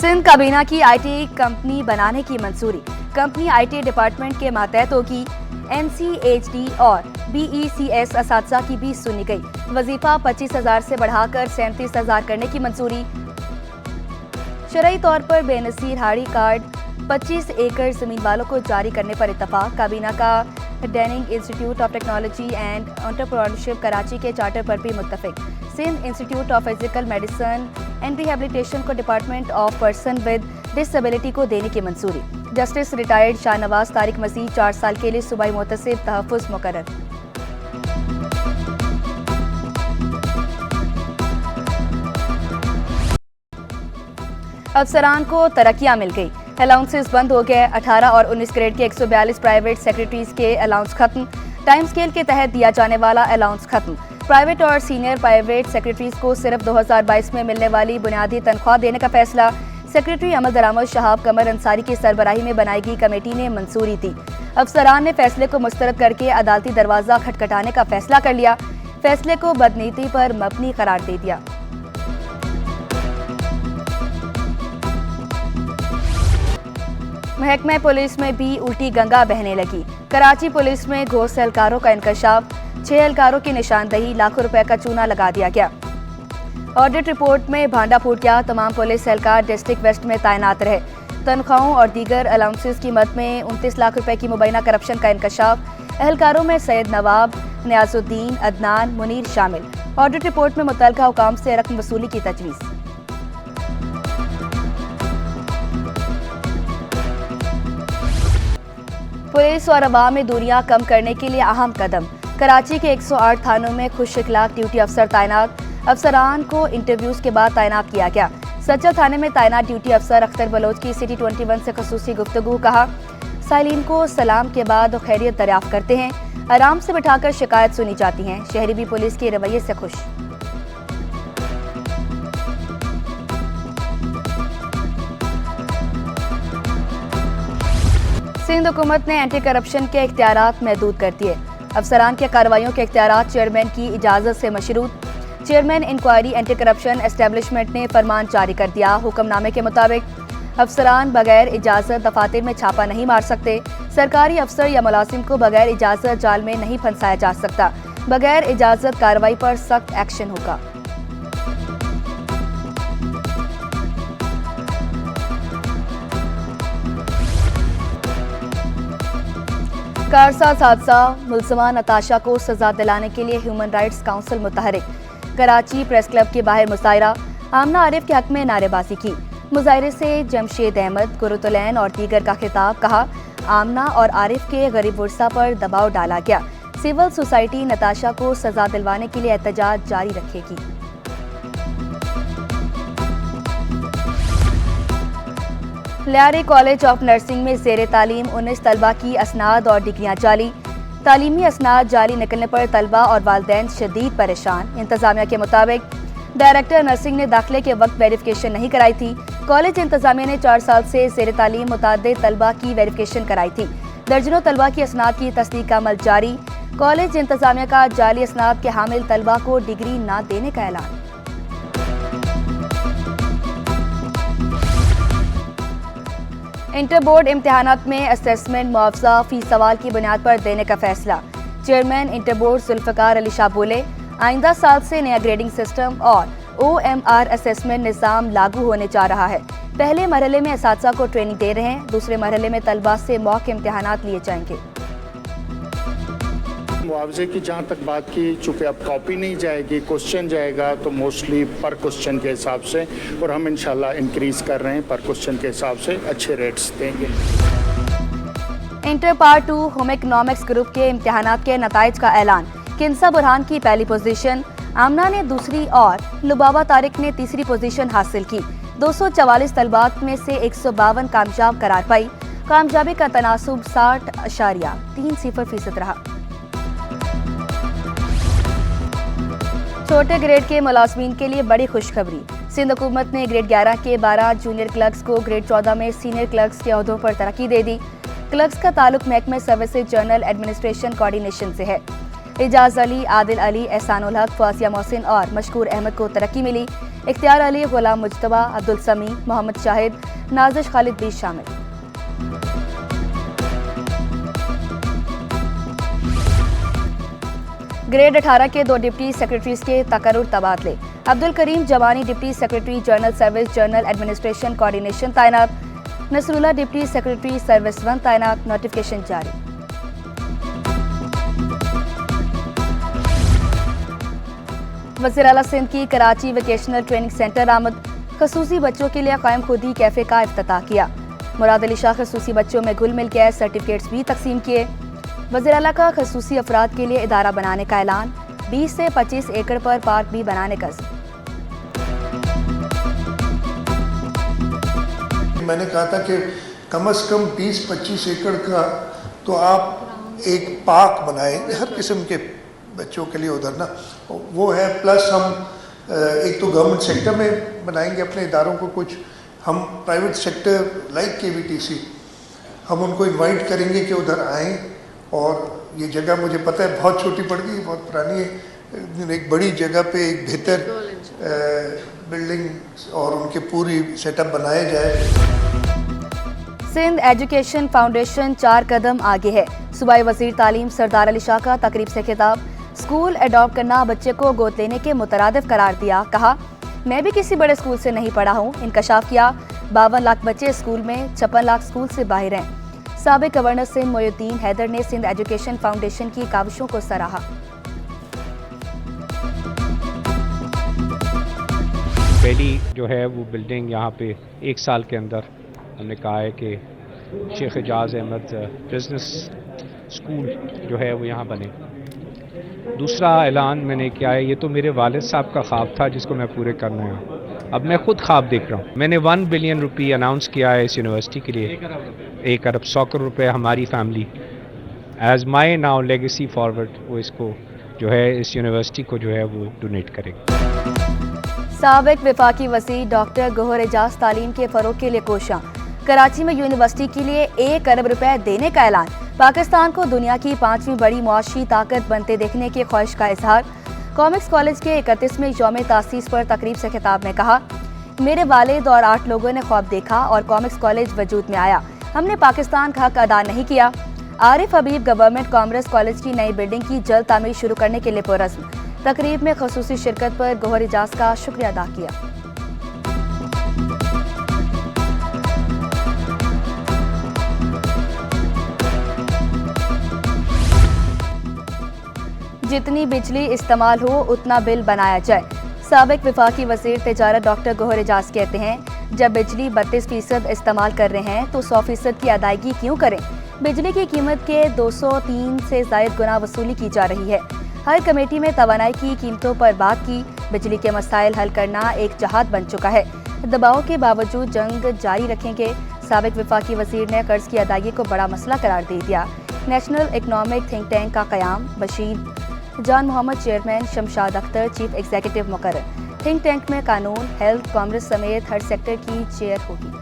सिंध काबीना की IT company बनाने की मंजूरी। कंपनी आईटी डिपार्टमेंट के मातहत होगी। एनसीएचडी और बीईसीएस असातिज़ा की भी सुनी गई। वजीफा 25,000 से बढ़ाकर 37,000 करने की मंजूरी। शरई तौर पर बेनसीर हाड़ी कार्ड 25 एकड़ जमीन वालों को जारी करने पर इत्तफाक। काबीना का डैनिंग institute of technology and entrepreneurship Karachi के चार्टर पर भी मुत्तफिक। Sindh institute of physical medicine and rehabilitation को department of person with disability को देने की मंजूरी। जस्टिस रिटायर्ड शाहनवाज तारिक मजीद 4 साल के लिए सूबाई मुतसिब तहफ़्फ़ुज़ मुकर्रर। अफसरान को तरक्कियां मिल गई। अलाउंसेस बंद हो गए। 18 और 19 ग्रेड के 142 प्राइवेट सेक्रेटरीज के अलाउंस खत्म। टाइम स्केल के तहत दिया जाने वाला अलाउंस खत्म। प्राइवेट और सीनियर प्राइवेट सेक्रेटरीज को सिर्फ 2022 में मिलने वाली बुनियादी तनख्वाह देने का फैसला। सेक्रेटरी अमल दरामद शहाब कमर अंसारी की सरबराही में बनाई गई कमेटी ने मंजूरी दी। अफसरान ने फैसले को मुस्तरद करके अदालती दरवाजा खटखटाने का फैसला कर लिया। फैसले को बदनीति पर मबनी करार दे दिया। महकमा पुलिस में भी उल्टी गंगा बहने लगी। कराची पुलिस में घोष एहलकारों का इंकशाफ। 6 एहलकारों की निशानदही, लाखों रुपए का चूना लगा दिया गया। ऑडिट रिपोर्ट में भांडा फूट गया। तमाम पुलिस एहलकार डिस्ट्रिक्ट वेस्ट में तैनात रहे। तनख्वाहों और दीगर अलाउंसेस की मद में 29 लाख रुपए की मुबैना करप्शन का इंकशाफ। एहलकारों में सैयद नवाब, नियाजुद्दीन, अदनान, मुनीर शामिल। ऑडिट रिपोर्ट में मुतल्लिका हुकाम से रकम वसूली की तजवीज़। पुलिस और अवाम में दूरियां कम करने के लिए अहम कदम। कराची के 108 थानों में खुश इखलाक ड्यूटी अफसर तैनात। अफसरान को इंटरव्यूज के बाद तैनात किया गया। सच्चा थाने में तैनात ड्यूटी अफसर अख्तर बलोच की सिटी 21 से खसूसी गुफ्तगू। कहा, साइलिन को सलाम के बाद खैरियत दरियाफ्त करते हैं। आराम से बिठाकर शिकायत सुनी जाती हैं। शहरी भी पुलिस के रवैये से खुश। सिंध हुकूमत ने एंटी करप्शन के इख्तियारात महदूद कर दिए। अफसरान के कार्रवाइयों के इख्तियारात चेयरमैन की इजाज़त से मशरूत। Chairman inquiry anti corruption establishment ने फरमान जारी कर दिया। हुक्मनामे के मुताबिक अफसरान बगैर इजाज़त दफातर में छापा नहीं मार सकते। सरकारी अफसर या मुलाजिम को बगैर इजाज़त जाल में नहीं फंसाया जा सकता। बगैर इजाज़त कार्रवाई पर सख्त एक्शन होगा। कारसाज हादसा, मुल्ज़मा नताशा को सजा दिलाने के लिए ह्यूमन राइट्स काउंसिल मुतहरिक। कराची प्रेस क्लब के बाहर मुजाहिरा। आमना आरिफ के हक में नारेबाजी की। मुजाहिरे से जमशेद अहमद, कुरुतुलैन और दीगर का खिताब। कहा, आमना और आरिफ के गरीब वर्सा पर दबाव डाला गया। सिविल सोसाइटी नताशा को सजा दिलवाने के लिए एहतजाज जारी रखेगी। लियारी कॉलेज ऑफ नर्सिंग में ज़ेरे तालीम 19 तलबा की असनाद और डिग्रियां जाली। तालीमी असनाद जाली निकलने पर तलबा और वालिदैन शदीद परेशान। इंतजामिया के मुताबिक डायरेक्टर नर्सिंग ने दाखिले के वक्त वेरिफिकेशन नहीं कराई थी। कॉलेज इंतजामिया ने 4 साल से ज़ेरे तालीम मुतअद्दिद तलबा की वेरिफिकेशन कराई थी। दर्जनों तलबा की असनाद की तस्दीक का अमल जारी। कॉलेज इंतजामिया का जाली असनाद के हामिल तलबा को डिग्री न देने का ऐलान। इंटर बोर्ड इम्तिहानात में असेसमेंट मुआवजा फी सवाल की बुनियाद पर देने का फैसला। Chairman inter board Zulfikar Ali Shah बोले, आइंदा साल से नया ग्रेडिंग सिस्टम और OMR असेसमेंट निज़ाम लागू होने जा रहा है। पहले मरहले में असातिज़ा को ट्रेनिंग दे रहे हैं। दूसरे मरहले में तलबा से मॉक इम्तिहानात लिए जाएंगे। मुआवजे की जहाँ तक बात की, चूँकि अब कॉपी नहीं जाएगी, क्वेश्चन जाएगा, तो मोस्टली पर क्वेश्चन के हिसाब से, और हम इंशाल्लाह इंक्रीज़ कर रहे हैं, पर क्वेश्चन के हिसाब से अच्छे रेट्स देंगे। Inter part 2 home economics group के इम्तिहानात के नताइज का ऐलान। किंसा बुरहान की पहली पोजीशन, आमना ने दूसरी और लुबाबा तारिक ने तीसरी पोजीशन हासिल की। 244 तलबात में से 152 कामयाब करार पाई। कामयाबी का तनासुब 60.30% रहा। छोटे ग्रेड के मुलाजमीन के लिए बड़ी खुशखबरी। सिंध हुकूमत ने ग्रेड 11 के 12 जूनियर क्लर्क्स को ग्रेड 14 में सीनियर क्लर्क्स के ओहदों पर तरक्की दे दी। क्लर्क्स का ताल्लुक महकमे सर्विसेज जनरल एडमिनिस्ट्रेशन कोऑर्डिनेशन से है। एजाज अली, आदिल अली, एहसानुल हक, फासिया मोहसिन और मशकूर अहमद को तरक्की मिली। इख्तियार अली, गुलाम मुज्तबा, अब्दुल समी, मोहम्मद शाहिद, नाजिश खालिद भी शामिल। ग्रेड 18 के 2 डिप्टी सेक्रेटरीज के तकर्रुर तबादले। अब्दुल करीम जवानी deputy secretary general service general administration coordination तैनात। नसरुल्लाह डिप्टी सेक्रेटरी सर्विस 1 तैनात। नोटिफिकेशन जारी। वज़ीर आला सिंध की कराची वोकेशनल ट्रेनिंग सेंटर आमद। खसूसी बच्चों के लिए कायम खुदी कैफे का इफ्तिताह किया। मुराद अली शाह खसूसी बच्चों में घुल मिल गए सर्टिफिकेट्स भी तकसीम किए। वज़ीर आला का खसूसी अफराद के लिए इदारा बनाने का ऐलान। 20 से 25 एकड़ पर पार्क भी बनाने का। मैंने कहा था कि कम से कम 20-25 एकड़ का तो आप एक पार्क बनाएं हर किस्म के बच्चों के लिए उधर ना, वो है। प्लस हम एक तो गवर्नमेंट सेक्टर में बनाएंगे अपने इदारों को, कुछ हम प्राइवेट सेक्टर लाइक KVTC हम उनको इनवाइट करेंगे कि उधर आएं। और ये जगह मुझे पता है बहुत छोटी पड़ गई, बहुत पुरानी है। एक बड़ी जगह पे एक बेहतर बिल्डिंग और उनके पूरी सेटअप बनाए जाए। सिंध एजुकेशन फाउंडेशन 4 कदम आगे है। सूबाई वजीर तालीम सरदार अली शाह का तकरीब से खिताब। स्कूल एडॉप्ट करना बच्चे को गोद लेने के मुतरादिफ करार दिया। कहा, मैं भी किसी बड़े स्कूल से नहीं पढ़ा हूँ। इंकशाफ किया, 52 लाख बच्चे स्कूल में, 56 लाख स्कूल से बाहर हैं। साबिक गवर्नर सिंध मोयुद्दीन हैदर ने सिंध एजुकेशन फाउंडेशन की काविशों को सराहा। पहली जो है वो बिल्डिंग यहाँ पे 1 साल के अंदर हमने कहा है कि शेख एजाज अहमद बिजनेस स्कूल जो है वो यहाँ बने। दूसरा ऐलान मैंने किया है, ये तो मेरे वालिद साहब का ख्वाब था जिसको मैं पूरे करना है। अब मैं खुद ख्वाब देख रहा हूँ। मैंने 1 बिलियन रुपये अनाउंस किया है इस यूनिवर्सिटी के लिए। 1 अरब 100 करोड़ रुपये हमारी family as my now legacy forward वो इसको जो है इस यूनिवर्सिटी को जो है वो डोनेट करेगी। साबिक वफाकी वज़ीर डॉक्टर गौहर एजाज तालीम के फ़रोग के लिए कोशिश। कराची में यूनिवर्सिटी के लिए 1 अरब रुपए देने का ऐलान। पाकिस्तान को दुनिया की 5वीं बड़ी मुआशी ताकत बनते देखने की ख्वाहिश का इजहार। कॉमिक्स कॉलेज के 31वें यौम तासीस पर तकरीब से खिताब में कहा, मेरे वालिद और 8 लोगों ने ख्वाब देखा और कॉमिक्स कॉलेज वजूद में आया। हमने पाकिस्तान का हक अदा नहीं किया। आरिफ हबीब गवर्नमेंट कॉमर्स कॉलेज की नई बिल्डिंग की जल्द तामीर शुरू करने के लिए पुरज़्म। तकरीब में खसूसी शिरकत पर गौहर एजाज का शुक्रिया अदा किया। जितनी बिजली इस्तेमाल हो उतना बिल बनाया जाए। साबिक वफाकी वज़ीर तिजारत डॉक्टर गौहर एजाज कहते हैं, जब बिजली 32% इस्तेमाल कर रहे हैं तो 100% की अदायगी क्यों करें। बिजली की कीमत के 203 से ज़ायद गुना वसूली की जा रही है। हर कमेटी में तवानाई की कीमतों पर बात की। बिजली के मसाइल हल करना एक जहाद बन चुका है। दबाव के बावजूद जंग जारी रखेंगे। साबिक वफाकी वज़ीर ने कर्ज की अदायगी को बड़ा मसला करार दे दिया। नेशनल इकनॉमिक थिंक टैंक का क़याम। Bashir Jan Mohammad chairman, Shamshad Akhtar chief executive मुकर्रर। थिंक टैंक में कानून, हेल्थ, कॉमर्स समेत हर सेक्टर की चेयर होगी।